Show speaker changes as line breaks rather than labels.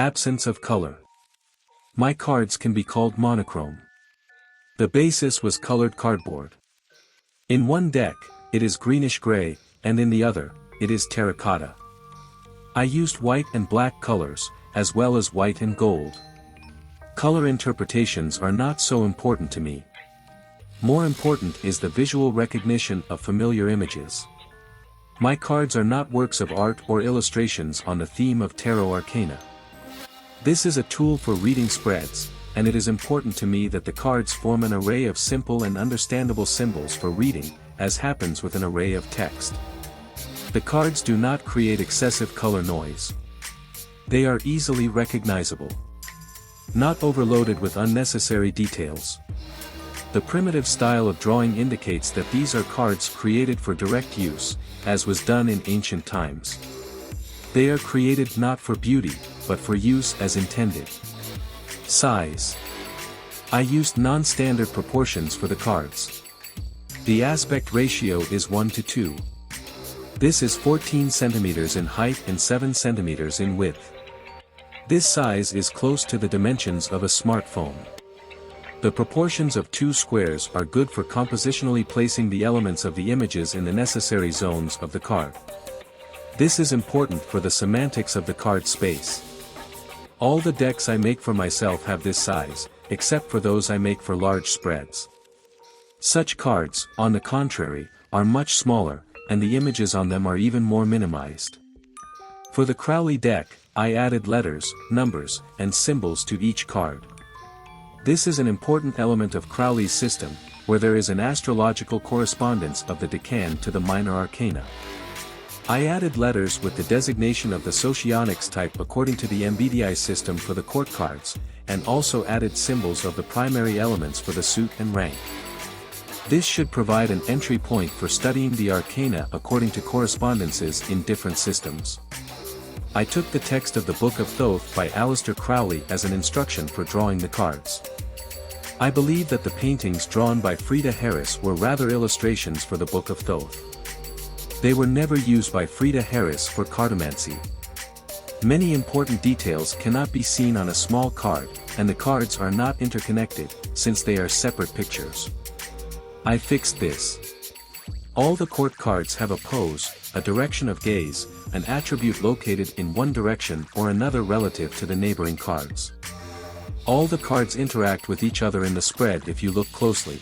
Absence of color. My cards can be called monochrome. The basis was colored cardboard. In one deck, it is greenish-gray, and in the other, it is terracotta. I used white and black colors, as well as white and gold. Color interpretations are not so important to me. More important is the visual recognition of familiar images. My cards are not works of art or illustrations on the theme of tarot arcana. This is a tool for reading spreads, and it is important to me that the cards form an array of simple and understandable symbols for reading, as happens with an array of text. The cards do not create excessive color noise. They are easily recognizable. Not overloaded with unnecessary details. The primitive style of drawing indicates that these are cards created for direct use, as was done in ancient times. They are created not for beauty, but for use as intended. Size. I used non-standard proportions for the cards. The aspect ratio is 1:2. This is 14 centimeters in height and 7 centimeters in width. This size is close to the dimensions of a smartphone. The proportions of two squares are good for compositionally placing the elements of the images in the necessary zones of the card. This is important for the semantics of the card space. All the decks I make for myself have this size, except for those I make for large spreads. Such cards, on the contrary, are much smaller, and the images on them are even more minimized. For the Crowley deck, I added letters, numbers, and symbols to each card. This is an important element of Crowley's system, where there is an astrological correspondence of the decan to the minor arcana. I added letters with the designation of the socionics type according to the MBTI system for the court cards, and also added symbols of the primary elements for the suit and rank. This should provide an entry point for studying the arcana according to correspondences in different systems. I took the text of the Book of Thoth by Aleister Crowley as an instruction for drawing the cards. I believe that the paintings drawn by Frieda Harris were rather illustrations for the Book of Thoth. They were never used by Frieda Harris for cartomancy. Many important details cannot be seen on a small card, and the cards are not interconnected, since they are separate pictures. I fixed this. All the court cards have a pose, a direction of gaze, an attribute located in one direction or another relative to the neighboring cards. All the cards interact with each other in the spread if you look closely,